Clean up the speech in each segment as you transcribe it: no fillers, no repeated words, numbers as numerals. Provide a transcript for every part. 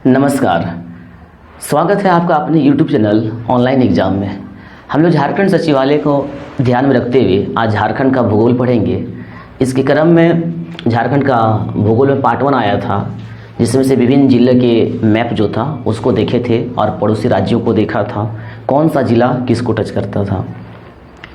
नमस्कार, स्वागत है आपका अपने YouTube चैनल ऑनलाइन एग्जाम में। हम लोग झारखंड सचिवालय को ध्यान में रखते हुए आज झारखंड का भूगोल पढ़ेंगे। इसके क्रम में झारखंड का भूगोल में पार्ट 1 आया था, जिसमें से विभिन्न जिले के मैप जो था उसको देखे थे और पड़ोसी राज्यों को देखा था, कौन सा जिला किसको टच करता था।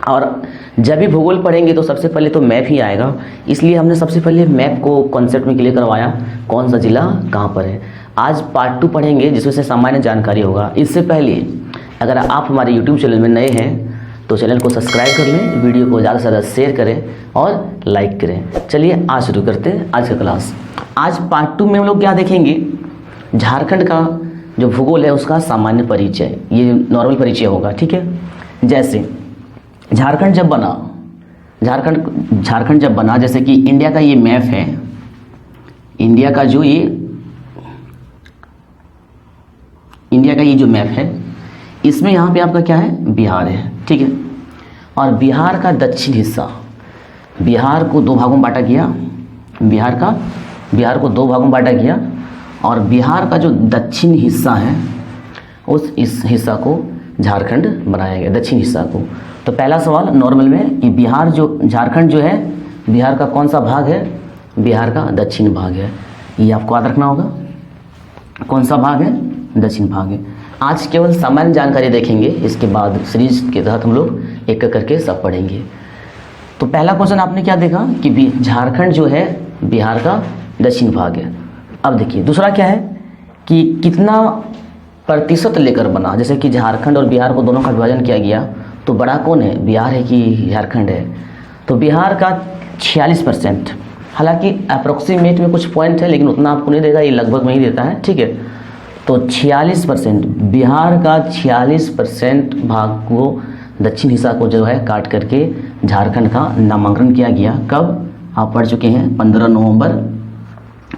और जब भी भूगोल पढ़ेंगे तो सबसे पहले तो मैप ही आएगा, इसलिए हमने सबसे पहले मैप को कॉन्सेप्ट में क्लियर करवाया, कौन सा जिला कहाँ पर है। आज पार्ट 2 पढ़ेंगे जिसमें से सामान्य जानकारी होगा। इससे पहले अगर आप हमारे YouTube चैनल में नए हैं तो चैनल को सब्सक्राइब कर लें, वीडियो को ज़्यादा से ज़्यादा शेयर करें और लाइक करें। चलिए आज शुरू करते हैं आज का क्लास। आज पार्ट 2 में हम लोग क्या देखेंगे, झारखंड का जो भूगोल है उसका सामान्य परिचय, ये नॉर्मल परिचय होगा। ठीक है, जैसे झारखंड जब बना, जैसे कि इंडिया का ये मैप है, इंडिया का ये जो मैप है, इसमें यहाँ पे आपका क्या है, बिहार है। ठीक है, और बिहार का दक्षिण हिस्सा, बिहार को दो भागों में बांटा गया, बिहार को दो भागों में बांटा गया, और बिहार का जो दक्षिण हिस्सा है इस हिस्सा को झारखंड बनाया गया, दक्षिण हिस्सा को। तो पहला सवाल नॉर्मल में कि झारखंड जो है, बिहार का कौन सा भाग है, बिहार का दक्षिण भाग है। ये आपको याद रखना होगा, कौन सा भाग है, दक्षिण भाग है। आज केवल सामान्य जानकारी देखेंगे, इसके बाद सीरीज के तहत हम लोग एक एक करके सब पढ़ेंगे। तो पहला क्वेश्चन आपने क्या देखा कि झारखंड जो है बिहार का दक्षिण भाग है। अब देखिए दूसरा क्या है कि कितना प्रतिशत लेकर बना, जैसे कि झारखंड और बिहार को दोनों का विभाजन किया गया, तो बड़ा कौन है, बिहार है कि झारखंड है। तो बिहार का 46%, हालांकि अप्रोक्सीमेट में कुछ पॉइंट है लेकिन उतना आपको नहीं देगा, ये लगभग में ही देता है। ठीक है, तो 46%, बिहार का 46% भाग को, दक्षिण हिस्सा को जो है काट करके झारखंड का नामांकन किया गया। कब, आप पढ़ चुके हैं 15 नवंबर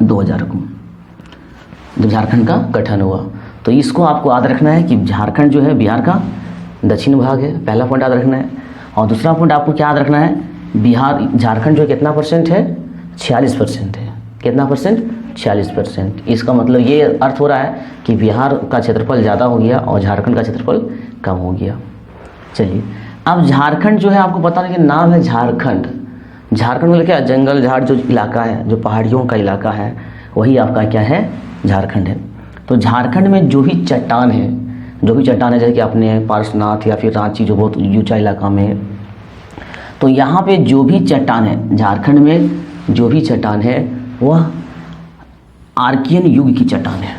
2000 को जब झारखंड का गठन हुआ। तो इसको आपको याद रखना है कि झारखंड जो है बिहार का दक्षिण भाग है, पहला पॉइंट याद रखना है। और दूसरा पॉइंट आपको क्या याद रखना है, झारखंड जो कितना परसेंट है, 46% है। कितना परसेंट, 46%। इसका मतलब ये अर्थ हो रहा है कि बिहार का क्षेत्रफल ज़्यादा हो गया और झारखंड का क्षेत्रफल कम हो गया। चलिए, अब झारखंड जो है आपको पता नहीं कि नाम है झारखंड मतलब क्या, जंगल झाड़ जो इलाका है, जो पहाड़ियों का इलाका है, वही आपका क्या है, झारखंड है। तो झारखंड में जो भी चट्टान है, जैसे कि अपने पार्श्वनाथ या फिर रांची जो बहुत ऊंचा इलाका में है, तो यहाँ पे जो भी चट्टान है, झारखंड में जो भी चट्टान है वह आर्कियन युग की चट्टान है।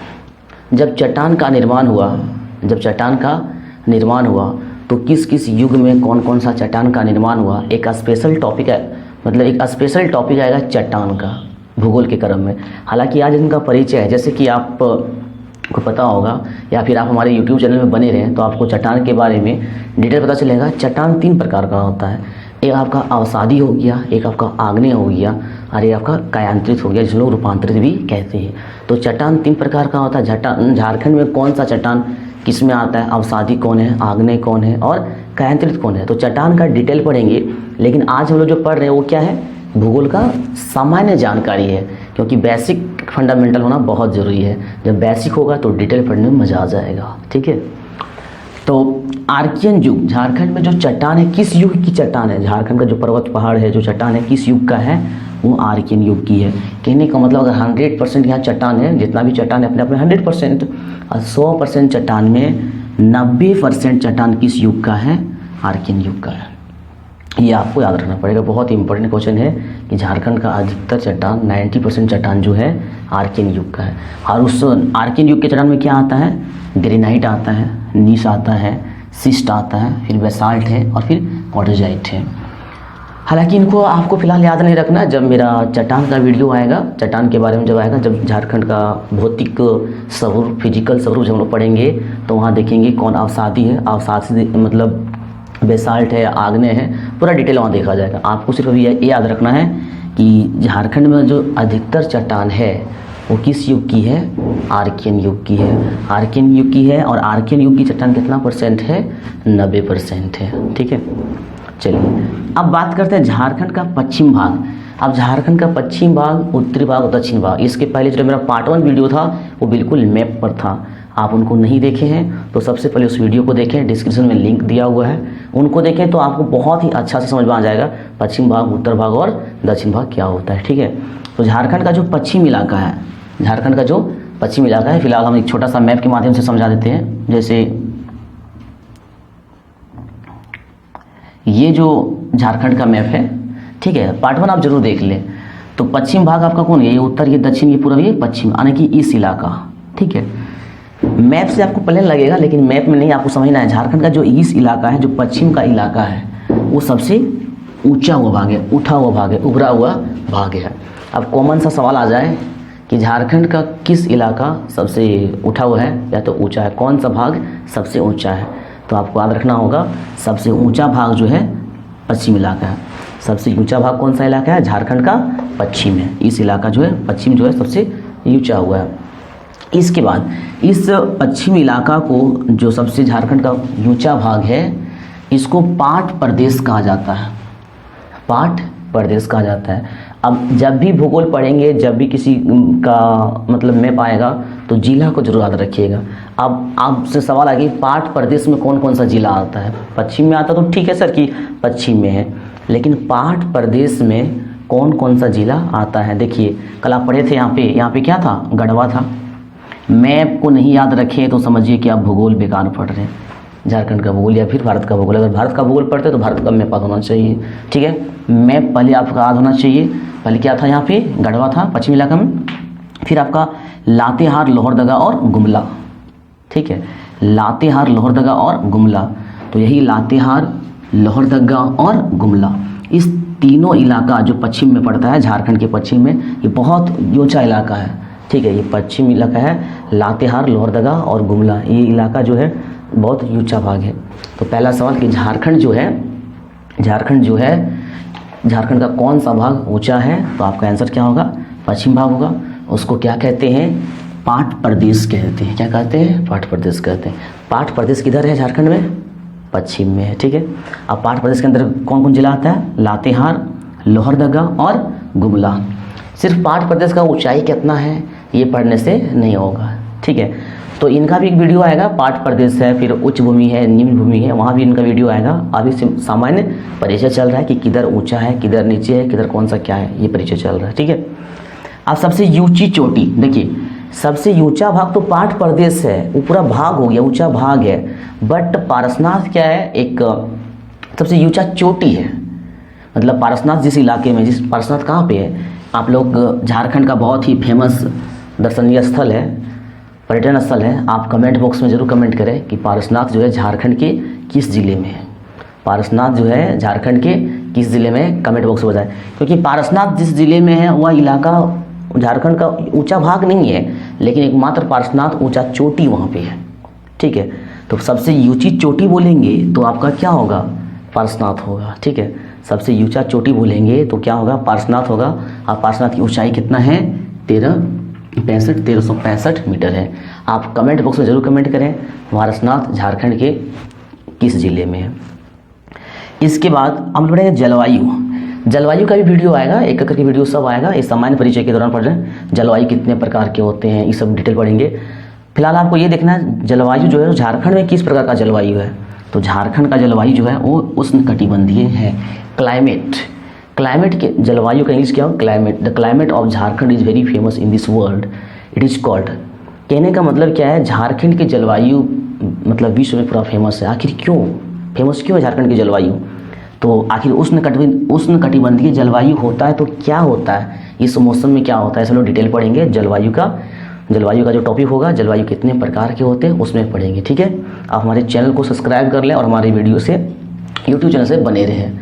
जब चट्टान का निर्माण हुआ तो किस किस युग में कौन कौन सा चट्टान का निर्माण हुआ, एक स्पेशल टॉपिक है, मतलब एक स्पेशल टॉपिक आएगा चट्टान का भूगोल के क्रम में। हालांकि आज इनका परिचय है, जैसे कि आप को पता होगा या फिर आप हमारे YouTube चैनल में बने रहें तो आपको चट्टान के बारे में डिटेल पता चलेगा। चट्टान 3 प्रकार का होता है, एक आपका अवसादी हो गया, एक आपका आग्नेय हो गया, और एक आपका कायांतरित हो गया, जिसे लोग रूपांतरित भी कहते हैं। तो चट्टान 3 प्रकार का होता है। झारखंड में कौन सा चट्टान किस में आता है, अवसादी कौन है, आग्नेय कौन है और कायांतरित कौन है। तो चट्टान का डिटेल पढ़ेंगे, लेकिन आज हम लोग जो पढ़ रहे हैं वो क्या है, भूगोल का सामान्य जानकारी है, क्योंकि बेसिक फंडामेंटल होना बहुत ज़रूरी है। जब बेसिक होगा तो डिटेल पढ़ने में मज़ा आ जाएगा। ठीक है, तो आर्कियन युग, झारखंड में जो चट्टान है किस युग की चट्टान है, झारखंड का जो पर्वत पहाड़ है, जो चट्टान है किस युग का है, वो आर्कियन युग की है। कहने का मतलब अगर 100% यहाँ चट्टान है, जितना भी चट्टान है अपने अपने 100%, और 100% चट्टान में 90% चट्टान किस युग का है, आर्कियन युग का है। ये आपको याद रखना पड़ेगा, बहुत ही इंपॉर्टेंट क्वेश्चन है कि झारखंड का अधिकतर चट्टान 90% चट्टान जो है आर्कियन युग का है। और उस आर्कियन युग के चट्टान में क्या आता है, ग्रेनाइट आता है, नीस आता है, सिस्ट आता है, फिर बेसाल्ट है और फिर क्वार्टजाइट है। हालांकि इनको आपको फिलहाल याद नहीं रखना, जब मेरा चट्टान का वीडियो आएगा, चट्टान के बारे में जब आएगा, जब झारखंड का भौतिक स्वरूप, फिजिकल स्वरूप जब हम लोग पढ़ेंगे तो वहाँ देखेंगे कौन अवसादी है, अवसादी मतलब बेसाल्ट है, आग्नेय है, पूरा डिटेल वहाँ देखा जाएगा। आपको सिर्फ अभी ये याद रखना है कि झारखंड में जो अधिकतर चट्टान है वो किस युग की है, आर्कियन युग की है, आर्कियन युग की है। और आर्कियन युग की चट्टान कितना परसेंट है, 90% है। ठीक है, चलिए अब बात करते हैं झारखंड का पश्चिम भाग। अब झारखंड का पश्चिम भाग, उत्तरी भाग और दक्षिण भाग, इसके पहले जो मेरा पार्ट 1 वीडियो था वो बिल्कुल मैप पर था। आप उनको नहीं देखे हैं तो सबसे पहले उस वीडियो को देखें, डिस्क्रिप्शन में लिंक दिया हुआ है, उनको देखें तो आपको बहुत ही अच्छा से समझ में आ जाएगा पश्चिम भाग, उत्तर भाग और दक्षिण भाग क्या होता है। ठीक है, तो झारखंड का जो पश्चिम इलाका है, झारखंड का जो पश्चिम इलाका है, फिलहाल हम एक छोटा सा मैप के माध्यम से समझा देते हैं। जैसे ये जो झारखंड का मैप है, ठीक है, पार्ट 1 आप जरूर देख लें। तो पश्चिम भाग आपका कौन है, ये उत्तर, ये दक्षिण, ये पूर्व, ये पश्चिम, यानी कि इस इलाका। ठीक है, मैप से आपको प्लेन लगेगा लेकिन मैप में नहीं, आपको समझना है झारखंड का जो ईस्ट इलाका है, जो पश्चिम का इलाका है, वो सबसे ऊंचा हुआ भाग है, उठा हुआ भाग है, उभरा हुआ भाग है। अब कॉमन सा सवाल आ जाए कि झारखंड का किस इलाका सबसे उठा हुआ है या तो ऊंचा है, कौन सा भाग सबसे ऊंचा है, तो आपको याद रखना होगा सबसे ऊंचा भाग जो है पश्चिम इलाका है। सबसे ऊंचा भाग कौन सा इलाका है, झारखंड का पश्चिम है। इस इलाका जो है पश्चिम जो है सबसे ऊंचा हुआ है। इसके बाद इस पश्चिम इलाका को जो सबसे झारखंड का ऊंचा भाग है, इसको पाट प्रदेश कहा जाता है, पाट प्रदेश कहा जाता है। अब जब भी भूगोल पढ़ेंगे, जब भी किसी का मतलब मैप आएगा तो जिला को जरूर याद रखिएगा। अब आपसे सवाल आ गया पाट प्रदेश में कौन कौन सा जिला आता है, पश्चिम में आता तो ठीक है सर कि पश्चिम में है, लेकिन पाट प्रदेश में कौन कौन सा जिला आता है। देखिए कल आप पढ़े थे, यहाँ पे क्या था, गढ़वा था। मैप को नहीं याद रखे तो समझिए कि आप भूगोल बेकार पढ़ रहे हैं, झारखंड का भूगोल या फिर भारत का भूगोल। अगर भारत का भूगोल पढ़ते तो भारत का मैप याद होना चाहिए। ठीक है, मैप पहले आपका याद होना चाहिए। पहले क्या था, यहाँ पे गढ़वा था पश्चिम इलाका में, फिर आपका लातेहार, लोहरदगा और गुमला। ठीक है, लातेहार, लोहरदगा और गुमला, तो यही लातेहार, लोहरदगा और गुमला, इस तीनों इलाका जो पश्चिम में पड़ता है, झारखंड के पश्चिम में, ये बहुत ऊंचा इलाका है। ठीक है, ये पश्चिम इलाका है, लातेहार, लोहरदगा और गुमला, ये इलाका जो है बहुत ऊंचा भाग है। तो पहला सवाल कि झारखंड जो है झारखंड का कौन सा भाग ऊंचा है, तो आपका आंसर क्या होगा, पश्चिम भाग होगा। उसको क्या कहते हैं, पाट प्रदेश कहते हैं। क्या कहते हैं, पाट प्रदेश कहते हैं। पाट प्रदेश किधर है, झारखंड में पश्चिम में है। ठीक है, अब पाट प्रदेश के अंदर कौन कौन जिला आता है, लातेहार, लोहरदगा और गुमला। सिर्फ पाट प्रदेश का ऊंचाई कितना है ये पढ़ने से नहीं होगा। ठीक है, तो इनका भी एक वीडियो आएगा, पाट प्रदेश है, फिर उच्च भूमि है, निम्न भूमि है, वहाँ भी इनका वीडियो आएगा। अभी सामान्य परिचय चल रहा है कि किधर ऊंचा है, किधर नीचे है, किधर कौन सा क्या है, ये परिचय चल रहा है। ठीक है, अब सबसे ऊंची चोटी, देखिए सबसे ऊंचा भाग तो पाट प्रदेश है, वो पूरा भाग हो गया, ऊंचा भाग है, बट पारसनाथ क्या है, एक सबसे ऊंचा चोटी है। मतलब पारसनाथ जिस इलाके में, जिस पारसनाथ कहाँ पे है, आप लोग झारखंड का बहुत ही फेमस दर्शनीय स्थल है, पर्यटन स्थल है। आप कमेंट बॉक्स में जरूर कमेंट करें कि पारसनाथ जो है झारखंड के किस ज़िले में है, पारसनाथ जो है झारखंड के किस ज़िले में, कमेंट बॉक्स में बताएं। क्योंकि पारसनाथ जिस ज़िले में है वह इलाका झारखंड का ऊंचा भाग नहीं है, लेकिन एकमात्र पारसनाथ ऊंचा चोटी वहाँ पे है। ठीक है, तो सबसे ऊंची चोटी बोलेंगे तो आपका क्या होगा, पारसनाथ होगा। ठीक है, सबसे ऊंचा चोटी बोलेंगे तो क्या होगा, पारसनाथ होगा। और पारसनाथ की ऊंचाई कितना है, 1365 मीटर है। आप कमेंट बॉक्स में जरूर कमेंट करें पारसनाथ झारखंड के किस जिले में है। इसके बाद हम पढ़ेंगे जलवायु। जलवायु का भी वीडियो आएगा, एक करके वीडियो सब आएगा, इस सामान्य परिचय के दौरान पढ़ रहे हैं। जलवायु कितने प्रकार के होते हैं, ये सब डिटेल पढ़ेंगे। फिलहाल आपको ये देखना है जलवायु जो है झारखंड में किस प्रकार का जलवायु है। तो झारखंड का जलवायु जो है वो उष्णकटिबंधीय है। क्लाइमेट के जलवायु का इंग्लिश क्या हो, climate. The climate of Jharkhand is very famous in this world, it is called. कहने का मतलब क्या है, झारखंड की जलवायु मतलब विश्व में पूरा फेमस है। आखिर क्यों फेमस, क्यों है झारखंड की जलवायु, तो आखिर उष्णकटिबंधीय जलवायु होता है तो क्या होता है, इस मौसम में क्या होता है, सब लोग डिटेल पढ़ेंगे। जलवायु का जो टॉपिक होगा, जलवायु कितने प्रकार के होते हैं उसमें पढ़ेंगे। ठीक है, आप हमारे चैनल को सब्सक्राइब कर लें और हमारे वीडियो से यूट्यूब चैनल से बने रहें।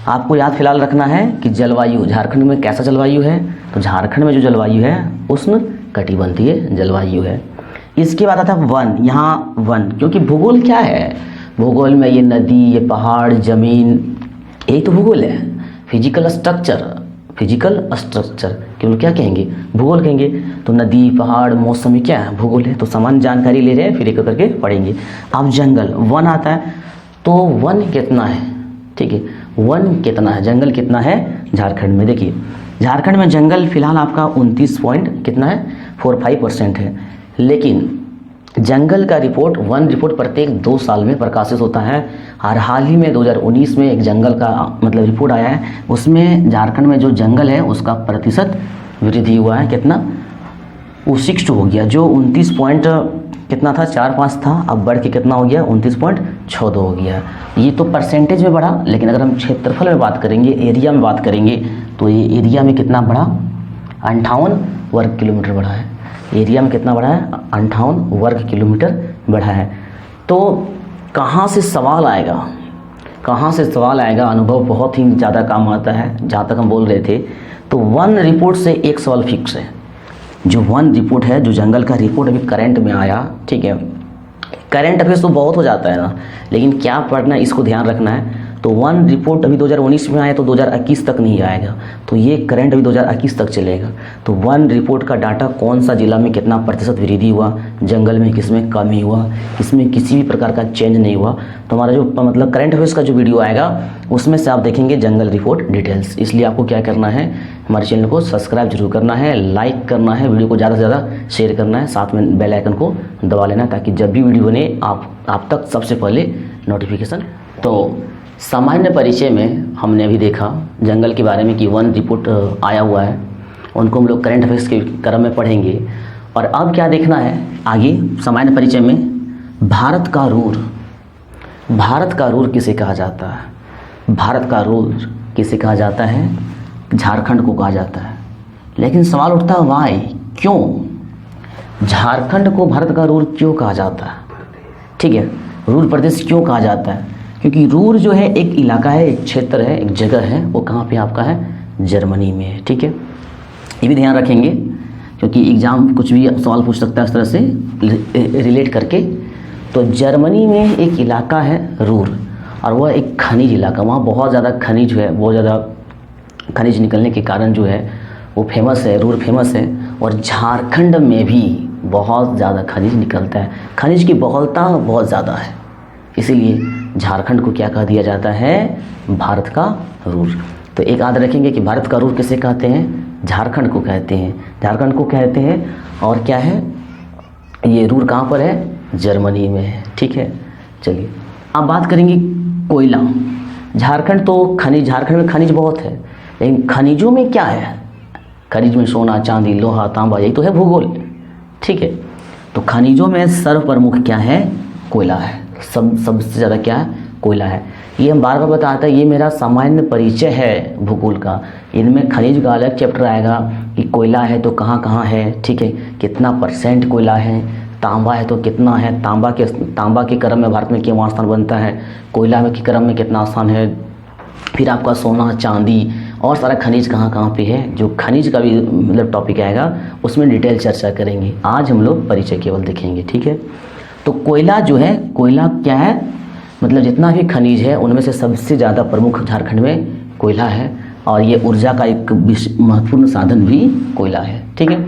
आपको याद फिलहाल रखना है कि जलवायु झारखंड में कैसा जलवायु है, तो झारखंड में जो जलवायु है उष्णकटिबंधीय जलवायु है। इसके बाद आता है वन। यहाँ वन, क्योंकि भूगोल क्या है, भूगोल में ये नदी, ये पहाड़, जमीन, यही तो भूगोल है। फिजिकल स्ट्रक्चर क्यों क्या कहेंगे, भूगोल कहेंगे। तो नदी, पहाड़, मौसम, ये क्या है, भूगोल है। तो सामान्य जानकारी ले रहे हैं, फिर एक करके पढ़ेंगे। अब जंगल, वन आता है, तो वन कितना है, ठीक है, वन कितना है, जंगल कितना है, झारखंड में देखिए, झारखंड में जंगल फिलहाल आपका 29 पॉइंट कितना है 45% है, लेकिन जंगल का रिपोर्ट, वन रिपोर्ट प्रत्येक 2 साल में प्रकाशित होता है। और हाल ही में 2019 में एक जंगल का मतलब रिपोर्ट आया है, उसमें झारखंड में जो जंगल है उसका प्रतिशत वृद्धि हुआ है, कितना, वो 62 हो गया। जो 29 पॉइंट कितना था 4-5 था, अब बढ़ के कितना हो गया 29.62 हो गया। ये तो परसेंटेज में बढ़ा, लेकिन अगर हम क्षेत्रफल में बात करेंगे, एरिया में बात करेंगे, तो ये एरिया में कितना बढ़ा 58 वर्ग किलोमीटर बढ़ा है। एरिया में कितना बढ़ा है 58 वर्ग किलोमीटर बढ़ा है। तो कहाँ से सवाल आएगा, कहाँ से सवाल आएगा, अनुभव बहुत ही ज़्यादा काम आता है। जहाँ तक हम बोल रहे थे, तो वन रिपोर्ट से एक सवाल फिक्स है। जो वन रिपोर्ट है, जो जंगल का रिपोर्ट अभी करंट में आया, ठीक है, करंट अफेयर्स तो बहुत हो जाता है ना, लेकिन क्या पढ़ना है इसको ध्यान रखना है। तो वन रिपोर्ट अभी 2019 में आया तो 2021 तक नहीं आएगा, तो ये करंट अभी 2021 तक चलेगा। तो वन रिपोर्ट का डाटा कौन सा जिला में कितना प्रतिशत वृद्धि हुआ, जंगल में किसमें कमी हुआ, इसमें किसी भी प्रकार का चेंज नहीं हुआ। तो हमारा जो मतलब करंट अफेयर्स का जो वीडियो आएगा उसमें से आप देखेंगे जंगल रिपोर्ट डिटेल्स। इसलिए आपको क्या करना है, हमारे चैनल को सब्सक्राइब जरूर करना है, लाइक करना है, वीडियो को ज़्यादा से ज़्यादा शेयर करना है, साथ में बेल आइकन को दबा लेना, ताकि जब भी वीडियो बने आप तक सबसे पहले नोटिफिकेशन। तो सामान्य परिचय में हमने अभी देखा जंगल के बारे में कि वन रिपोर्ट आया हुआ है, उनको हम लोग करंट अफेयर्स के क्रम में पढ़ेंगे। और अब क्या देखना है आगे सामान्य परिचय में, भारत का रूर, भारत का रूर किसे कहा जाता है, भारत का रूर किसे कहा जाता है, झारखंड को कहा जाता है। लेकिन सवाल उठता है वाई, क्यों झारखंड को भारत का रूर क्यों कहा जाता है, ठीक है, रूर प्रदेश क्यों कहा जाता है, क्योंकि रूर जो है एक इलाका है, एक क्षेत्र है, एक जगह है, वो कहाँ पे आपका है, जर्मनी में है, ठीक है। ये भी ध्यान रखेंगे क्योंकि एग्जाम कुछ भी सवाल पूछ सकता है इस तरह से रिलेट करके। तो जर्मनी में एक इलाका है रूर, और वह एक खनिज इलाका, वहाँ बहुत ज़्यादा खनिज है, बहुत ज़्यादा खनिज निकलने के कारण जो है वो फेमस है, रूर फेमस है। और झारखंड में भी बहुत ज़्यादा खनिज निकलता है, खनिज की बहुलता बहुत ज़्यादा है, इसीलिए झारखंड को क्या कह दिया जाता है, भारत का रूर। तो एक याद रखेंगे कि भारत का रूर किसे कहते हैं, झारखंड को कहते हैं, झारखंड को कहते हैं। और क्या है ये रूर कहाँ पर है, जर्मनी में है, ठीक है। चलिए अब बात करेंगे कोयला। झारखंड तो खनिज, झारखंड में खनिज बहुत है, लेकिन खनिजों में क्या है, खनिज में सोना चांदी लोहा तांबा, यही तो है भूगोल, ठीक है। तो खनिजों में सर्वप्रमुख क्या है, कोयला है, सबसे ज़्यादा क्या है, कोयला है। ये हम बार बार बताते हैं, ये मेरा सामान्य परिचय है भूगोल का, इनमें खनिज का अलग चैप्टर आएगा कि कोयला है तो कहाँ कहाँ है, ठीक है, कितना % कोयला है, तांबा है तो कितना है, तांबा के क्रम में भारत में क्यों स्थान बनता है, कोयला में के क्रम में कितना स्थान है, फिर आपका सोना चांदी और सारा खनिज कहाँ कहाँ पे है। जो खनिज का भी मतलब टॉपिक आएगा उसमें डिटेल चर्चा करेंगे, आज हम लोग परिचय केवल देखेंगे, ठीक है। तो कोयला जो है, कोयला क्या है, मतलब जितना भी खनिज है उनमें से सबसे ज़्यादा प्रमुख झारखंड में कोयला है, और ये ऊर्जा का एक महत्वपूर्ण साधन भी कोयला है, ठीक है।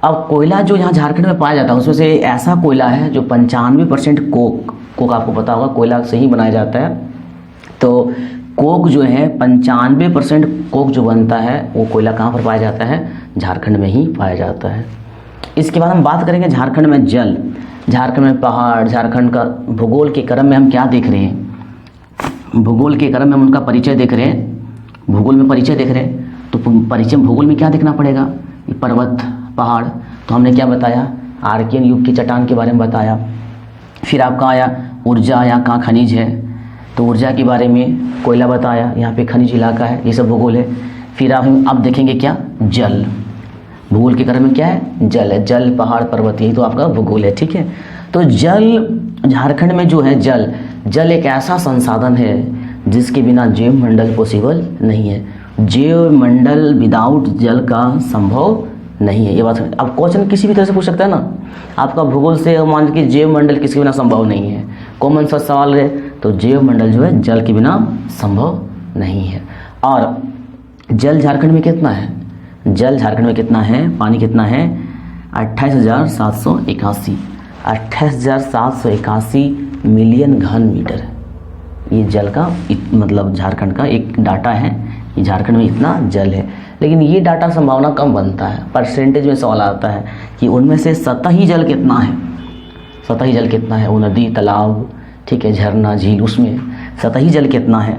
अब कोयला जो यहाँ झारखंड में पाया जाता है उसमें से ऐसा कोयला है जो 95% कोक आपको पता होगा कोयला से ही बनाया जाता है। तो कोक जो है 95% कोक जो बनता है वो कोयला कहाँ पर पाया जाता है, झारखंड में ही पाया जाता है। इसके बाद हम बात करेंगे झारखंड में जल, झारखंड में पहाड़, झारखंड का भूगोल के क्रम में हम क्या देख रहे हैं, भूगोल के क्रम में हम उनका परिचय देख रहे हैं, भूगोल में परिचय देख रहे हैं। तो परिचय भूगोल में क्या देखना पड़ेगा, पर्वत पहाड़, तो हमने क्या बताया, आर्कियन युग की चट्टान के बारे में बताया। फिर आपका आया ऊर्जा, यहाँ कहाँ खनिज है, तो ऊर्जा के बारे में कोयला बताया, यहाँ पे खनिज इलाका है, ये सब भूगोल है। फिर आप देखेंगे क्या, जल, भूगोल के क्रम में क्या है, जल है, जल पहाड़ पर्वत, यही तो आपका भूगोल है, ठीक है। तो जल झारखंड में जो है, जल एक ऐसा संसाधन है जिसके बिना जैव मंडल पॉसिबल नहीं है, जैव मंडल विदाउट जल का संभव नहीं है। ये बात अब क्वेश्चन किसी भी तरह से पूछ सकता है ना, आपका भूगोल से मान के जैव मंडल किसी के बिना संभव नहीं है, कॉमन सा सवाल है, तो जैव मंडल जो है जल के बिना संभव नहीं है। और जल झारखंड में कितना है, जल झारखंड में कितना है, पानी कितना है, 28,781, 28,781 मिलियन घन मीटर, ये जल का मतलब झारखंड का एक डाटा है, कि झारखंड में इतना जल है। लेकिन ये डाटा संभावना कम बनता है, परसेंटेज में सवाल आता है कि उनमें से सतही जल कितना है, सतही जल कितना है, वो नदी तालाब, ठीक है, झरना झील, उसमें सतही जल कितना है।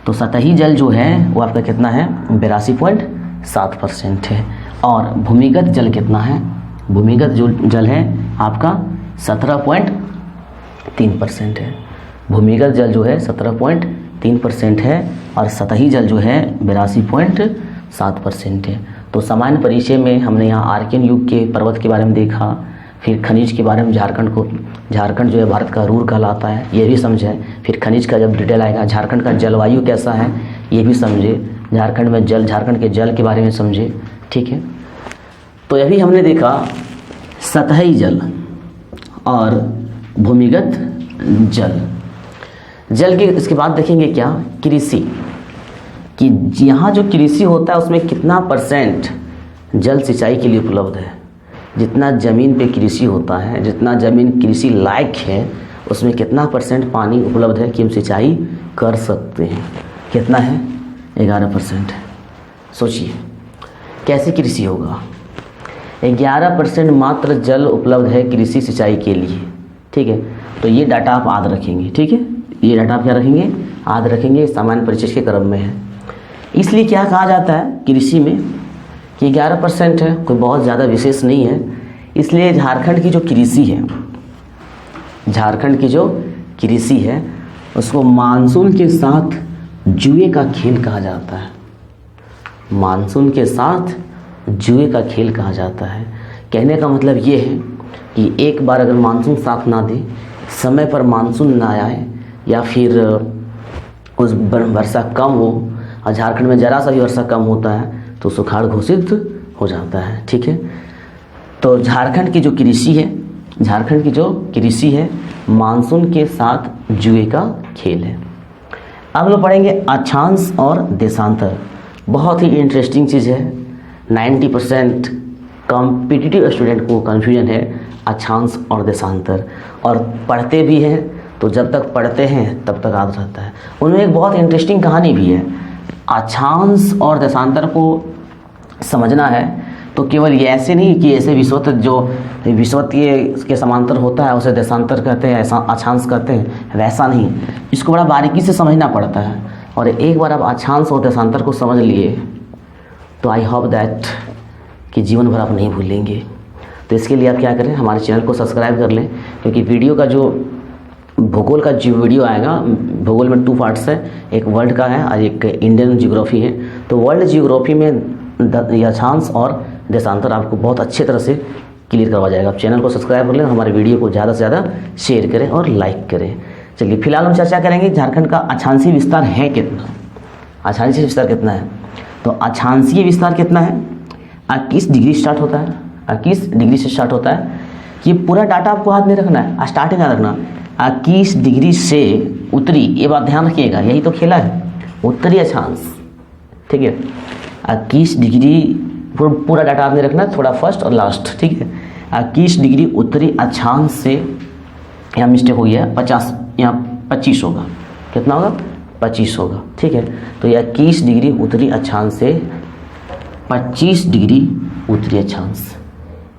तो सतही जल जो है वो आपका कितना है, 82.7% है। और भूमिगत जल कितना है, भूमिगत जो जल है आपका 17.3% है। भूमिगत जल जो है 17.3% है और सतही जल जो है 82.7% है। तो सामान्य परिचय में हमने यहाँ आर्कियन युग के पर्वत के बारे में देखा, फिर खनिज के बारे में, झारखंड जो है भारत का रूर कहलाता है ये भी समझे, फिर खनिज का जब डिटेल आएगा, झारखंड का जलवायु कैसा है ये भी समझे, झारखंड के जल के बारे में समझे, ठीक है। तो अभी हमने देखा सतही जल और भूमिगत जल के, इसके बाद देखेंगे क्या, कृषि, कि यहाँ जो कृषि होता है उसमें कितना परसेंट जल सिंचाई के लिए उपलब्ध है। जितना ज़मीन पे कृषि होता है, जितना ज़मीन कृषि लायक है, उसमें कितना परसेंट पानी उपलब्ध है कि हम सिंचाई कर सकते हैं। कितना है, 11% है। सोचिए कैसी कृषि होगा, 11% मात्र जल उपलब्ध है कृषि सिंचाई के लिए, ठीक है। तो ये डाटा आप याद रखेंगे, ठीक है, ये डाटा आप क्या रखेंगे, याद रखेंगे, सामान्य परिचय के क्रम में है। इसलिए क्या कहा जाता है कृषि में कि 11% है, कोई बहुत ज़्यादा विशेष नहीं है। इसलिए झारखंड की जो कृषि है उसको मानसून के साथ जुए का खेल कहा जाता है। मानसून के साथ जुए का खेल कहा जाता है। कहने का मतलब ये है कि एक बार अगर मानसून साथ ना दे, समय पर मानसून ना आए, या फिर उस वर्षा कम हो, और झारखंड में ज़रा सा भी वर्षा कम होता है तो सुखाड़ घोषित हो जाता है, ठीक है। तो झारखंड की जो कृषि है मानसून के साथ जुए का खेल है। अब हम लोग पढ़ेंगे अक्षांश और देशांतर। बहुत ही इंटरेस्टिंग चीज़ है, 90% कॉम्पिटिटिव स्टूडेंट को कन्फ्यूजन है अक्षांश और देशांतर, और पढ़ते भी हैं तो जब तक पढ़ते हैं तब तक याद रहता है। उनमें एक बहुत इंटरेस्टिंग कहानी भी है। अक्षांश और देशांतर को समझना है तो केवल ये ऐसे नहीं कि ऐसे विषुवत के समांतर होता है उसे देशांतर कहते हैं, ऐसा अक्षांश कहते हैं, वैसा नहीं। इसको बड़ा बारीकी से समझना पड़ता है। और एक बार आप अक्षांश और देशांतर को समझ लिए तो आई होप दैट कि जीवन भर आप नहीं भूलेंगे। तो इसके लिए आप क्या करें, हमारे चैनल को सब्सक्राइब कर लें, क्योंकि वीडियो का जो भूगोल का जो वीडियो आएगा, भूगोल में 2 पार्ट्स है, एक वर्ल्ड का है और एक इंडियन ज्योग्राफी है। तो वर्ल्ड ज्योग्राफी में अक्षांश और देशांतर आपको बहुत अच्छे तरह से क्लियर करवा जाएगा। आप चैनल को सब्सक्राइब कर लें, हमारे वीडियो को ज़्यादा से ज़्यादा शेयर करें और लाइक करें। चलिए फिलहाल हम चर्चा करेंगे झारखंड का अक्षांशीय विस्तार है कितना, अक्षांशीय विस्तार कितना है। तो अक्षांशीय विस्तार कितना है, 21 डिग्री स्टार्ट होता है, 21 डिग्री से स्टार्ट होता है। ये पूरा डाटा आपको हाथ में रखना है, स्टार्टिंग याद रखना, 21 डिग्री से उत्तरी, ये बात ध्यान रखिएगा, यही तो खेला है, उत्तरी अक्षांश, ठीक है। 21 डिग्री पूरा डाटा आपने रखना है, थोड़ा फर्स्ट और लास्ट, ठीक है। 21 डिग्री उत्तरी अक्षांश से, यहाँ मिस्टेक हो गया, 50 यहाँ 25 होगा, कितना होगा, 25 होगा, ठीक है। तो यह 21 डिग्री उत्तरी अक्षांश से 25 डिग्री उत्तरी अक्षांश,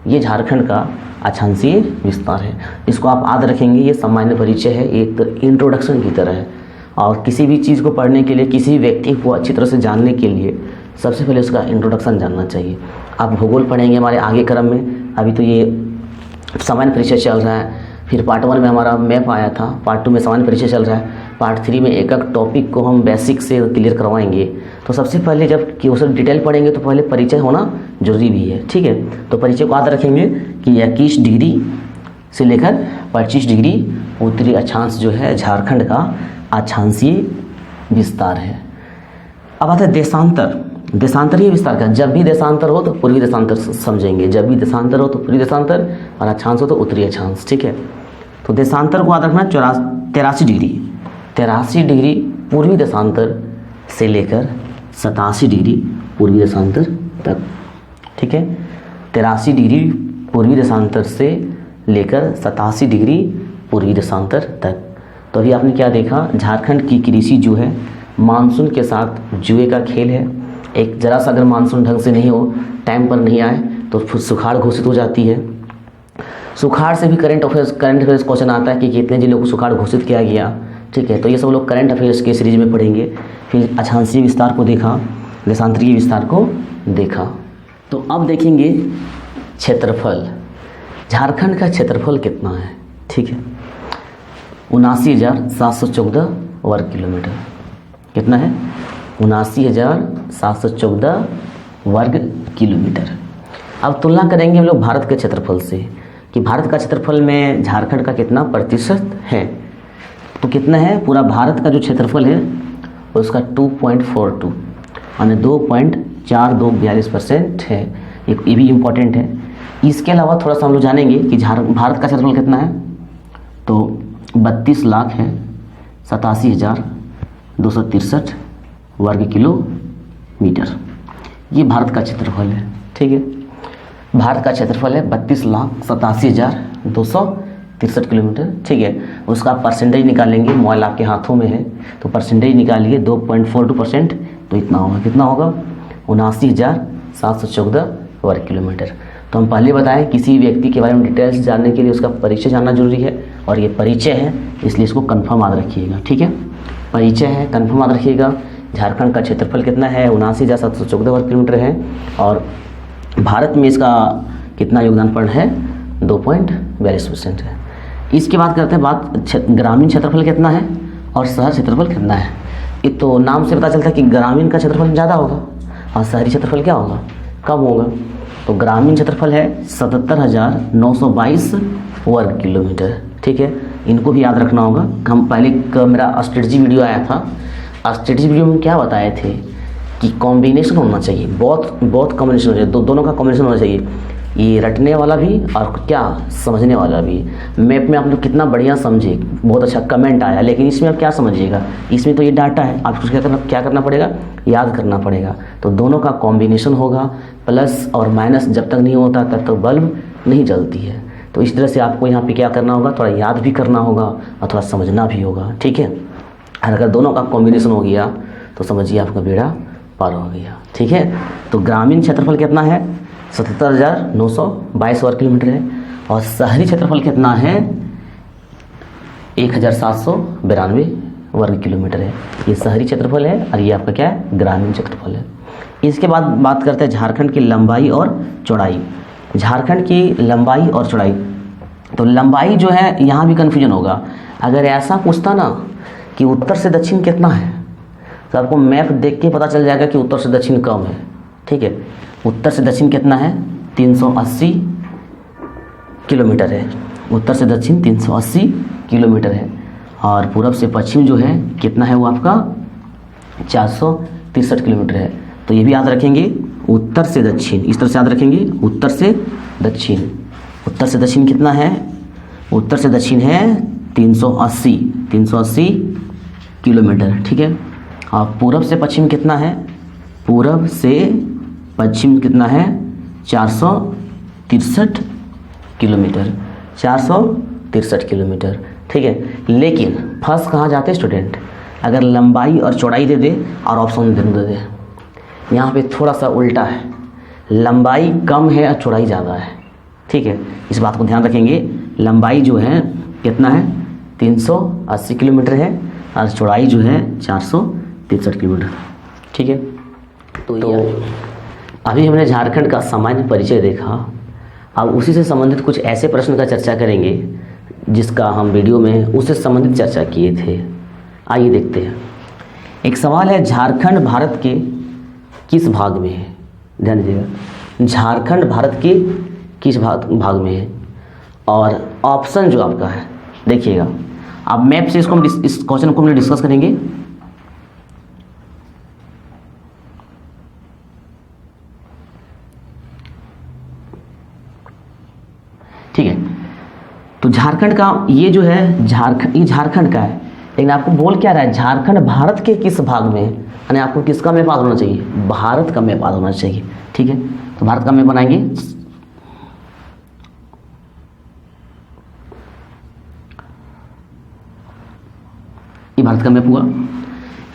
ये झारखंड का अक्षांशीय विस्तार है। इसको आप याद रखेंगे, ये सामान्य परिचय है, एक इंट्रोडक्शन की तरह है। और किसी भी चीज़ को पढ़ने के लिए, किसी व्यक्ति को अच्छी तरह से जानने के लिए सबसे पहले उसका इंट्रोडक्शन जानना चाहिए। आप भूगोल पढ़ेंगे हमारे आगे क्रम में, अभी तो ये सामान्य परिचय चल रहा है, फिर पार्ट 1 में हमारा मैप आया था, पार्ट 2 में सामान्य परिचय चल रहा है, पार्ट 3 में एक टॉपिक को हम बेसिक से क्लियर करवाएंगे। तो सबसे पहले जब कि उसे डिटेल पढ़ेंगे तो पहले परिचय होना जरूरी भी है, ठीक है। तो परिचय को याद रखेंगे कि 21 डिग्री से लेकर 25 डिग्री उत्तरी अक्षांश जो है झारखंड का अक्षांशीय विस्तार है। अब आता है देशांतर। देशांतरीय विस्तार का, जब भी देशांतर हो तो पूर्वी देशांतर समझेंगे, जब भी देशांतर हो तो पूर्वी देशांतर, और अक्षांश हो तो उत्तरी अक्षांश, ठीक है। तो देशांतर को याद रखना 83 डिग्री पूर्वी देशांतर से लेकर 87 डिग्री पूर्वी देशांतर तक, ठीक है। 83 डिग्री पूर्वी देशांतर से लेकर 87 डिग्री पूर्वी देशांतर तक। तो अभी आपने क्या देखा, झारखंड की कृषि जो है मानसून के साथ जुए का खेल है। एक जरा सा अगर मानसून ढंग से नहीं हो, टाइम पर नहीं आए, तो फिर सुखाड़ घोषित हो जाती है। सुखाड़ से भी करंट अफेयर्स क्वेश्चन आता है कि कितने जिलों को सुखाड़ घोषित किया गया। ठीक है, तो ये सब लोग करंट अफेयर्स के सीरीज में पढ़ेंगे। फिर अक्षांशीय विस्तार को देखा, देशांतरीय विस्तार को देखा। तो अब देखेंगे क्षेत्रफल। झारखंड का क्षेत्रफल कितना है? ठीक है, 79,714 वर्ग किलोमीटर। कितना है? 79,714 वर्ग किलोमीटर। अब तुलना करेंगे हम लोग भारत के क्षेत्रफल से कि भारत का क्षेत्रफल में झारखंड का कितना प्रतिशत है। तो कितना है? पूरा भारत का जो क्षेत्रफल है उसका 2.42 यानी 2.4242% है। ये भी इम्पोर्टेंट है। इसके अलावा थोड़ा सा हम लोग जानेंगे कि भारत का क्षेत्रफल कितना है। तो 32,87,263 वर्ग किलोमीटर, ये भारत का क्षेत्रफल है। ठीक है, भारत का क्षेत्रफल है 32,87,263 किलोमीटर। ठीक है, उसका परसेंटेज निकालेंगे, मोबाइल आपके हाथों में है तो परसेंटेज निकालिए 2.42%। तो इतना होगा, कितना होगा? 79,714 वर्ग किलोमीटर। तो हम पहले बताएं, किसी व्यक्ति के बारे में डिटेल्स जानने के लिए उसका परिचय जानना जरूरी है, और ये परिचय है इसलिए इसको कन्फर्म याद रखिएगा। ठीक है, परिचय है, कन्फर्म याद रखिएगा। झारखंड का क्षेत्रफल कितना है? 79,714 वर्ग किलोमीटर है, और भारत में इसका कितना योगदान पड़ है? 2.42% है। इसके बाद करते हैं ग्रामीण क्षेत्रफल कितना है और शहर क्षेत्रफल कितना है। ये तो नाम से पता चलता है कि ग्रामीण का क्षेत्रफल ज़्यादा होगा और शहरी क्षेत्रफल क्या होगा? कम होगा। तो ग्रामीण क्षेत्रफल है 77,922 वर्ग किलोमीटर। ठीक है, इनको भी याद रखना होगा। हम पहले मेरा स्ट्रेटजी वीडियो आया था, स्ट्रेटजी वीडियो में क्या बताए थे कि कॉम्बिनेशन होना चाहिए, बहुत कॉम्बिनेशन होना चाहिए, दोनों का कॉम्बिनेशन होना चाहिए। ये रटने वाला भी और क्या समझने वाला भी। मैप में आप लोग कितना बढ़िया समझे, बहुत अच्छा कमेंट आया, लेकिन इसमें आप क्या समझिएगा? इसमें तो ये डाटा है, आपको क्या करना पड़ेगा? याद करना पड़ेगा। तो दोनों का कॉम्बिनेशन होगा, प्लस और माइनस जब तक नहीं होता तब तक बल्ब नहीं जलती है। तो इस तरह से आपको यहाँ पे क्या करना होगा? थोड़ा याद भी करना होगा और थोड़ा समझना भी होगा। ठीक है, और अगर दोनों का कॉम्बिनेशन हो गया तो समझिए आपका बेड़ा पार हो गया। ठीक है, तो ग्रामीण क्षेत्रफल कितना है? 77,922 वर्ग किलोमीटर है, और शहरी क्षेत्रफल कितना है? 1,792 वर्ग किलोमीटर है। ये शहरी क्षेत्रफल है और ये आपका क्या है? ग्रामीण क्षेत्रफल है। इसके बाद बात करते हैं झारखंड की लंबाई और चौड़ाई। झारखंड की लंबाई और चौड़ाई, तो लंबाई जो है यहाँ भी कन्फ्यूजन होगा। अगर ऐसा पूछता ना कि उत्तर से दक्षिण कितना है, तो आपको मैप देख के पता चल जाएगा कि उत्तर से दक्षिण कम है। ठीक है, उत्तर से दक्षिण कितना है? 380 किलोमीटर है। उत्तर से दक्षिण 380 किलोमीटर है, और पूरब से पश्चिम जो है कितना है? वो आपका 463 किलोमीटर है। तो ये भी याद रखेंगे, उत्तर से दक्षिण, इस तरह से याद रखेंगे, उत्तर से दक्षिण। उत्तर से दक्षिण कितना है? उत्तर से दक्षिण है 380 किलोमीटर। ठीक है, और पूरब से पश्चिम कितना है? पूरब से पश्चिम कितना है? 463 किलोमीटर। 463 किलोमीटर। ठीक है, लेकिन फंस कहाँ जाते स्टूडेंट? अगर लंबाई और चौड़ाई दे दे और ऑप्शन दे दे, यहाँ पे थोड़ा सा उल्टा है, लंबाई कम है और चौड़ाई ज़्यादा है। ठीक है, इस बात को ध्यान रखेंगे। लंबाई जो है कितना है? 380 किलोमीटर है, और चौड़ाई जो है 463 किलोमीटर। ठीक है, तो अभी हमने झारखंड का सामान्य परिचय देखा। अब उसी से संबंधित कुछ ऐसे प्रश्न का चर्चा करेंगे जिसका हम वीडियो में उससे संबंधित चर्चा किए थे। आइए देखते हैं। एक सवाल है, झारखंड भारत के किस भाग में है? ध्यान दीजिएगा, झारखंड भारत के किस भाग में है, और ऑप्शन जो आपका है देखिएगा। अब मैप से इसको इस क्वेश्चन को हम डिस्कस करेंगे। ठीक है, तो झारखंड का ये जो है ये झारखंड का है, लेकिन आपको बोल क्या रहा है? झारखंड भारत के किस भाग में है, यानी आपको किसका मैप याद होना चाहिए? भारत का मैप याद होना चाहिए। ठीक है, तो भारत का मैप बनाएंगे। ये भारत का मैप हुआ।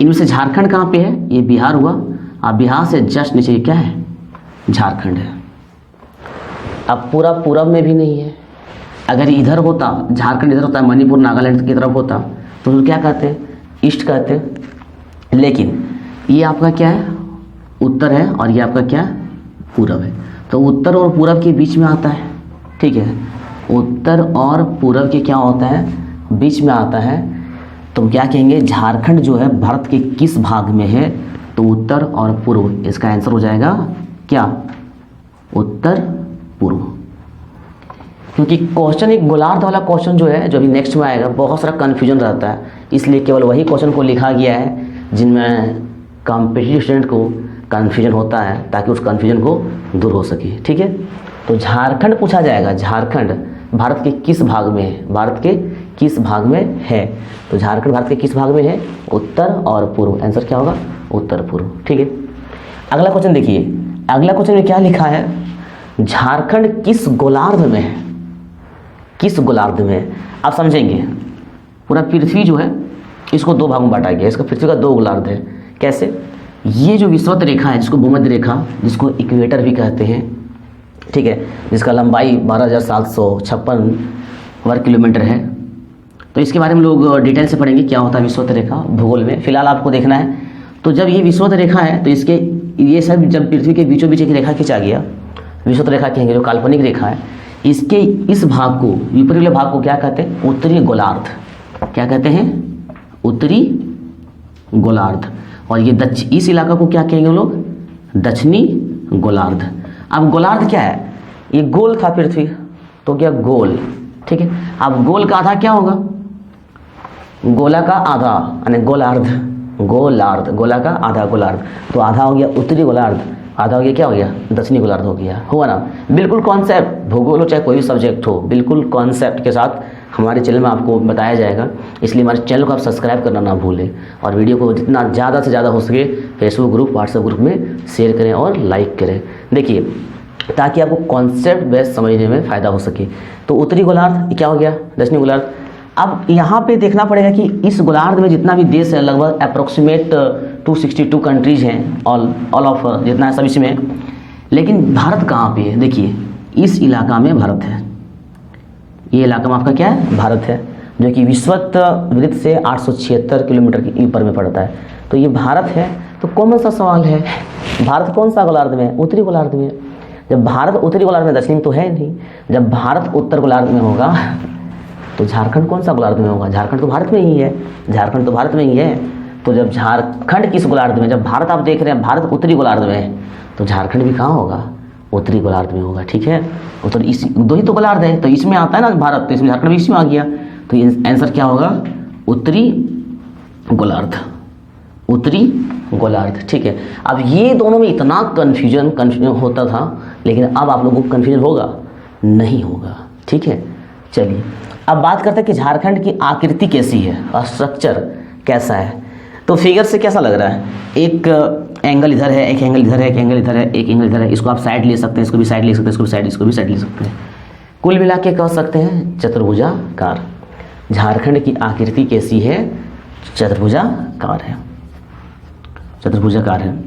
इनमें से झारखंड कहाँ पे है? ये बिहार हुआ। अब बिहार से जस्ट नीचे क्या है? झारखंड है। अब पूरा पूरब में भी नहीं है। अगर इधर होता, झारखंड इधर होता, मणिपुर नागालैंड की तरफ होता तो क्या कहते हैं? ईस्ट कहते हैं। लेकिन ये आपका क्या है? उत्तर है, और ये आपका क्या है? पूरब है। तो उत्तर और पूरब के बीच में आता है, ठीक है। उत्तर और पूरब के क्या होता है? बीच में आता है। तो क्या कहेंगे? झारखंड जो है भारत के किस भाग में है? तो उत्तर और पूर्व। इसका आंसर हो जाएगा क्या? उत्तर पूर्व। क्योंकि क्वेश्चन एक गोलार्ध वाला क्वेश्चन जो है, जो अभी नेक्स्ट में आएगा, बहुत सारा कन्फ्यूजन रहता है, इसलिए केवल वही क्वेश्चन को लिखा गया है जिनमें कॉम्पिटिटिव स्टूडेंट को कन्फ्यूजन होता है, ताकि उस कन्फ्यूजन को दूर हो सके, ठीक है। तो झारखंड पूछा जाएगा। झारखंड भारत के किस भाग में है? भारत के किस भाग में है? तो झारखंड भारत के किस भाग में है? उत्तर और पूर्व। आंसर क्या होगा? उत्तर पूर्व, ठीक है। अगला क्वेश्चन देखिए। अगला क्वेश्चन में क्या लिखा है? झारखंड किस गोलार्ध में है? किस गोलार्ध में है? आप समझेंगे। पूरा पृथ्वी जो है इसको दो भागों में बांटा गया। इसका पृथ्वी का दो गोलार्ध है। कैसे? ये जो विषुवत रेखा है, जिसको भूमध्य रेखा, जिसको इक्वेटर भी कहते हैं, ठीक है, जिसका लंबाई 12,756 वर्ग किलोमीटर है। तो इसके बारे में लोग डिटेल से पढ़ेंगे क्या होता है विषुवत रेखा भूगोल में। फिलहाल आपको देखना है। तो जब ये विषुवत रेखा है, तो इसके ये सब जब पृथ्वी के बीचों बीच एक रेखा खींचा गया, विषुवत रेखा कहेंगे, जो काल्पनिक रेखा है, इसके इस भाग को, ऊपरी वाले भाग को क्या कहते हैं? उत्तरी गोलार्ध। क्या कहते हैं? उत्तरी गोलार्ध। और ये इस इलाका को क्या कहेंगे लोग? दक्षिणी गोलार्ध। अब गोलार्ध क्या है? ये गोल था पृथ्वी, तो क्या गोल, ठीक है। अब गोल का आधा क्या होगा? गोला का आधा यानी गोलार्ध। गोलार्ध, गोला का आधा गोलार्ध। तो आधा हो गया उत्तरी गोलार्ध, आधा हो गया क्या हो गया? दक्षिणी गोलार्ध हो गया, हुआ ना। बिल्कुल कॉन्सेप्ट, भूगोल हो चाहे कोई भी सब्जेक्ट हो, बिल्कुल कॉन्सेप्ट के साथ हमारे चैनल में आपको बताया जाएगा। इसलिए हमारे चैनल को आप सब्सक्राइब करना ना भूलें, और वीडियो को जितना ज़्यादा से ज़्यादा हो सके फेसबुक ग्रुप, व्हाट्सएप ग्रुप में शेयर करें और लाइक करें। देखिए, ताकि आपको कॉन्सेप्ट बेस्ड समझने में फ़ायदा हो सके। तो उत्तरी गोलार्ध क्या हो गया? दक्षिणी गोलार्ध। अब यहाँ पे देखना पड़ेगा कि इस गोलार्ध में जितना भी देश है, लगभग अप्रोक्सीमेट 262 कंट्रीज हैं, ऑल ऑफ जितना है सब इसमें। लेकिन भारत कहाँ पे है? देखिए, इस इलाका में भारत है। ये इलाका में आपका क्या है? भारत है, जो कि विषुवत वृत्त से 876 किलोमीटर के ऊपर में पड़ता है। तो ये भारत है। तो कॉमन सा सवाल है, भारत कौन सा गोलार्ध में है? उत्तरी गोलार्ध में। जब भारत उत्तरी गोलार्ध में, दक्षिण तो है नहीं, जब भारत उत्तर गोलार्ध में होगा तो झारखंड कौन सा गोलार्ध में होगा? झारखंड तो भारत में ही है। झारखंड तो भारत में ही है। तो जब झारखंड किस गोलार्ध में? जब भारत आप देख रहे हैं भारत उत्तरी गोलार्ध में है, तो झारखंड भी कहाँ होगा? उत्तरी गोलार्ध में होगा, ठीक है। तो इस दो ही तो गोलार्ध है, तो इसमें आता है ना भारत, तो इसमें झारखंड भी इसमें आ गया। तो आंसर क्या होगा? उत्तरी गोलार्ध। उत्तरी गोलार्ध, ठीक है। अब ये दोनों में इतना कन्फ्यूजन होता था, लेकिन अब आप लोगों को कन्फ्यूजन होगा? नहीं होगा, ठीक है। चलिए, अब बात करते हैं कि झारखंड की आकृति कैसी है, स्ट्रक्चर कैसा है। तो फिगर से कैसा लग रहा है? एक एंगल इधर है, एक एंगल इधर है, एक एंगल इधर है, एक एंगल इधर है। इसको आप साइड ले सकते हैं, इसको भी साइड ले सकते हैं, इसको भी साइड ले सकते हैं। कुल मिला के कह सकते हैं चतुर्भुजाकार। झारखंड की आकृति कैसी है? चतुर्भुजाकार है, चतुर्भुजाकार है।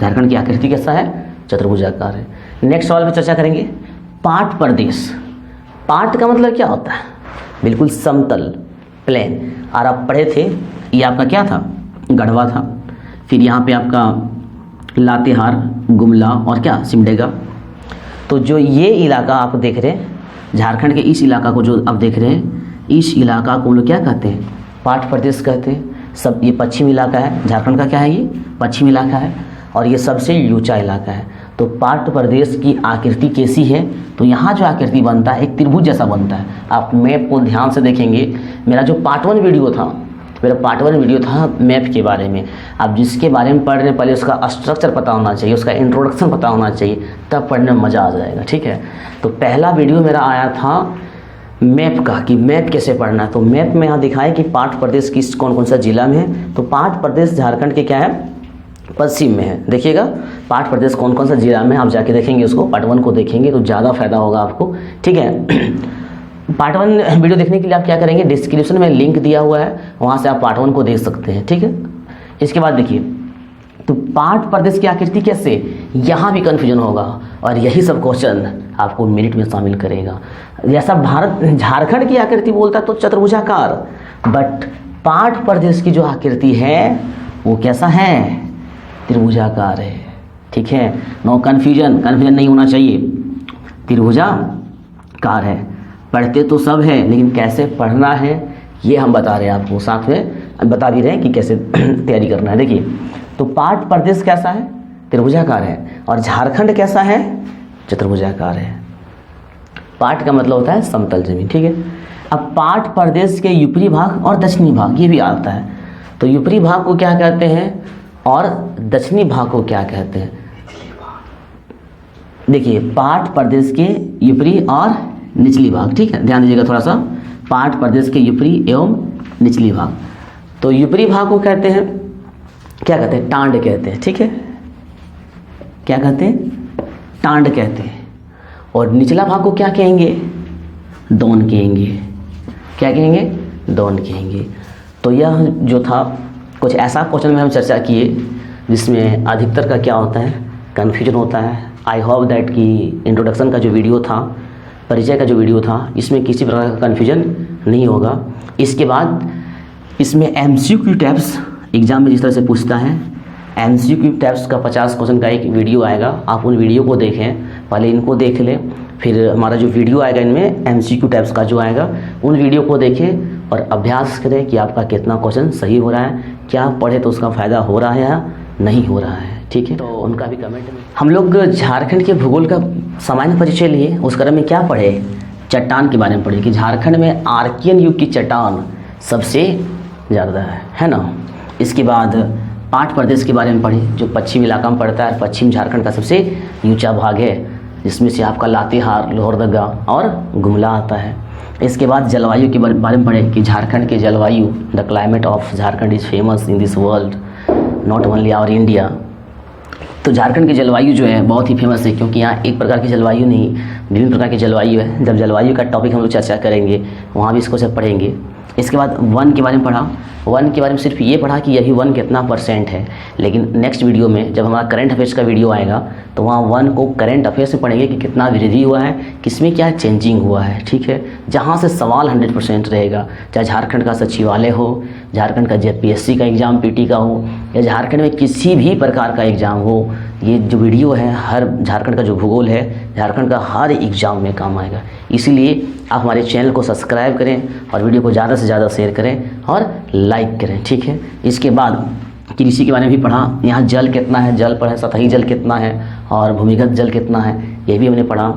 झारखंड की आकृति कैसा है? चतुर्भुजाकार है। नेक्स्ट सवाल पे चर्चा करेंगे। पाट प्रदेश। पाट का मतलब क्या होता है? बिल्कुल समतल, प्लेन। और आप पढ़े थे, ये आपका क्या था? गढ़वा था। फिर यहाँ पे आपका लातेहार, गुमला और क्या? सिमडेगा। तो जो ये इलाका आप देख रहे हैं, झारखंड के इस इलाका को जो आप देख रहे हैं, इस इलाका को हम लोग क्या कहते हैं? पाट प्रदेश कहते हैं। सब ये पश्चिम इलाका है। झारखंड का क्या है? ये पश्चिम इलाका है, और ये सबसे ऊंचा इलाका है। तो पाट प्रदेश की आकृति कैसी है? तो यहाँ जो आकृति बनता है एक त्रिभुज जैसा बनता है। आप मैप को ध्यान से देखेंगे। मेरा जो पार्ट 1 वीडियो था, मैप के बारे में। आप जिसके बारे में पढ़ रहे हैं, पहले उसका स्ट्रक्चर पता होना चाहिए, उसका इंट्रोडक्शन पता होना चाहिए, तब पढ़ने में मज़ा आ जाएगा, ठीक है। तो पहला वीडियो मेरा आया था मैप का, कि मैप कैसे पढ़ना है। तो मैप में यहाँ दिखाएं कि पाट प्रदेश किस कौन कौन सा जिला में है। तो पाट प्रदेश झारखंड के क्या है? पश्चिम में है। देखिएगा पाट प्रदेश कौन कौन सा जिला में, आप जाके देखेंगे उसको, पार्ट 1 को देखेंगे तो ज़्यादा फायदा होगा आपको, ठीक है। पार्ट 1 वीडियो देखने के लिए आप क्या करेंगे, डिस्क्रिप्शन में लिंक दिया हुआ है, वहाँ से आप पार्ट 1 को देख सकते हैं, ठीक है। इसके बाद देखिए, तो पाठ प्रदेश की आकृति कैसे, यहाँ भी कन्फ्यूजन होगा और यही सब क्वेश्चन आपको मिनट में शामिल करेगा। जैसा भारत झारखंड की आकृति बोलता है तो चतुर्भुजाकार, बट पाठ प्रदेश की जो आकृति है वो कैसा है, त्रिभुजाकार है, ठीक है। नो कन्फ्यूजन नहीं होना चाहिए, त्रिभुजाकार है। पढ़ते तो सब है, लेकिन कैसे पढ़ना है ये हम बता रहे हैं आपको, साथ में बता भी रहे हैं कि कैसे तैयारी करना है। देखिए, तो पाठ प्रदेश कैसा है, त्रिभुजाकार है, और झारखंड कैसा है, चतुर्भुजाकार है। पाठ का मतलब होता है समतल जमीन, ठीक है। अब पाठ प्रदेश के ऊपरी भाग और दक्षिणी भाग ये भी आता है, तो ऊपरी भाग को क्या कहते हैं और दक्षिणी भाग को क्या कहते हैं। देखिए, पाठ प्रदेश के ऊपरी और निचली भाग, ठीक है, ध्यान दीजिएगा थोड़ा सा। पाठ प्रदेश के ऊपरी एवं निचली भाग, तो ऊपरी भाग को कहते हैं, क्या कहते हैं, टांड कहते हैं, ठीक है। क्या कहते हैं, टांड कहते हैं। और निचला भाग को क्या कहेंगे, दोन कहेंगे। क्या कहेंगे, दोन कहेंगे। तो यह जो था कुछ ऐसा क्वेश्चन में हम चर्चा किए जिसमें अधिकतर का क्या होता है, कन्फ्यूजन होता है। आई होप दैट कि इंट्रोडक्शन का जो वीडियो था, परिचय का जो वीडियो था, इसमें किसी प्रकार का कन्फ्यूजन नहीं होगा। इसके बाद इसमें MCQ टाइप्स एग्जाम में जिस तरह से पूछता है, MCQ टाइप्स का 50 क्वेश्चन का एक वीडियो आएगा, आप उन वीडियो को देखें, पहले इनको देख लें, फिर हमारा जो वीडियो आएगा इनमें MCQ टाइप्स का जो आएगा उन वीडियो को देखें और अभ्यास करें कि आपका कितना क्वेश्चन सही हो रहा है, क्या पढ़े तो उसका फ़ायदा हो रहा है या नहीं हो रहा है, ठीक है। तो उनका भी कमेंट में। हम लोग झारखंड के भूगोल का सामान्य परिचय लिए, उस क्रम में क्या पढ़े, चट्टान के बारे में पढ़े कि झारखंड में आर्कियन युग की चट्टान सबसे ज़्यादा है ना। इसके बाद पाठ प्रदेश के बारे में पढ़े, जो पश्चिम इलाका में पड़ता है, पश्चिम झारखंड का सबसे ऊंचा भाग है, जिसमें से आपका लातेहार, लोहरदगा और गुमला आता है। इसके बाद जलवायु के बारे में पढ़े कि झारखंड के जलवायु, the climate of Jharkhand is famous in this world, not only our India. तो झारखंड की जलवायु जो है बहुत ही फेमस है, क्योंकि यहाँ एक प्रकार की जलवायु नहीं, विभिन्न प्रकार की जलवायु है। जब जलवायु का टॉपिक हम लोग चर्चा करेंगे वहाँ भी इसको सब पढ़ेंगे। इसके बाद वन के बारे में पढ़ा, वन के बारे में सिर्फ ये पढ़ा कि यही वन कितना % है, लेकिन नेक्स्ट वीडियो में जब हमारा करंट अफेयर्स का वीडियो आएगा तो वहाँ वन को करंट अफेयर्स से पढ़ेंगे कि कितना वृद्धि हुआ है, किसमें क्या चेंजिंग हुआ है, ठीक है। जहाँ से सवाल 100% रहेगा, चाहे झारखंड का सचिवालय हो, झारखंड का JPSC का एग्ज़ाम PT का हो, या झारखंड में किसी भी प्रकार का एग्ज़ाम हो, ये जो वीडियो है हर झारखंड का जो भूगोल है, झारखंड का हर एग्ज़ाम में काम आएगा। इसीलिए आप हमारे चैनल को सब्सक्राइब करें और वीडियो को ज़्यादा से ज़्यादा शेयर करें और लाइक करें, ठीक है। इसके बाद कृषि के बारे में भी पढ़ा, यहाँ जल कितना है, जल पढ़ा, सतही जल कितना है और भूमिगत जल कितना है, ये भी हमने पढ़ा।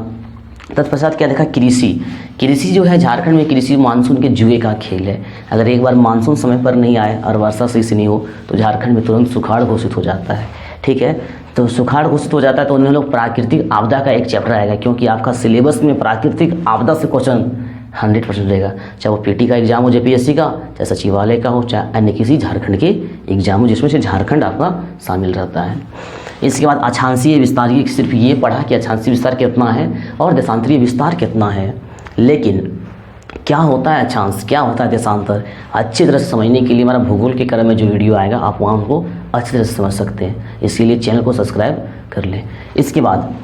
तत्पश्चात क्या देखा, कृषि जो है झारखंड में, कृषि मानसून के जुए का खेल है। अगर एक बार मानसून समय पर नहीं आए और वर्षा सही से नहीं हो तो झारखंड में तुरंत सुखाड़ घोषित हो जाता है, ठीक है। तो सुखाड़ घोषित हो जाता है तो उन्हें लोग प्राकृतिक आपदा का एक चैप्टर आएगा, क्योंकि आपका सिलेबस में प्राकृतिक आपदा से क्वेश्चन 100% रहेगा, चाहे वो PT का एग्जाम हो, JPSC का, चाहे सचिवालय का हो, चाहे अन्य किसी झारखंड के एग्जाम हो जिसमें से झारखंड आपका शामिल रहता है। इसके बाद अक्षांशीय विस्तार, की सिर्फ ये पढ़ा कि अक्षांशीय विस्तार कितना है और देशांतरीय विस्तार कितना है, लेकिन क्या होता है अक्षांश, क्या होता है देशांतर, अच्छी तरह से समझने के लिए हमारा भूगोल के क्रम में जो वीडियो आएगा आप वहाँ उनको अच्छी तरह से समझ सकते हैं। इसीलिए चैनल को सब्सक्राइब कर लें। इसके बाद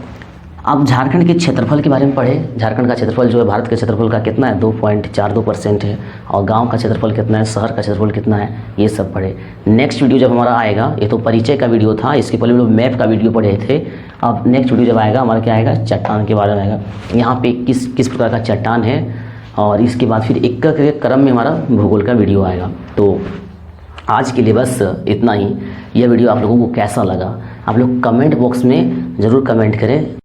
आप झारखंड के क्षेत्रफल के बारे में पढ़े। झारखंड का क्षेत्रफल जो है भारत के क्षेत्रफल का कितना है, 2.42% है, और गांव का क्षेत्रफल कितना है, शहर का क्षेत्रफल कितना है, ये सब पढ़े। नेक्स्ट वीडियो जब हमारा आएगा, ये तो परिचय का वीडियो था, इसके पहले हम लोग मैप का वीडियो पढ़े थे। अब नेक्स्ट वीडियो जब आएगा हमारा क्या आएगा, चट्टान के बारे में आएगा, यहाँ पे किस प्रकार का चट्टान है, और इसके बाद फिर एक के क्रम में हमारा भूगोल का वीडियो आएगा। तो आज के लिए बस इतना ही। यह वीडियो आप लोगों को कैसा लगा, आप लोग कमेंट बॉक्स में ज़रूर कमेंट करें।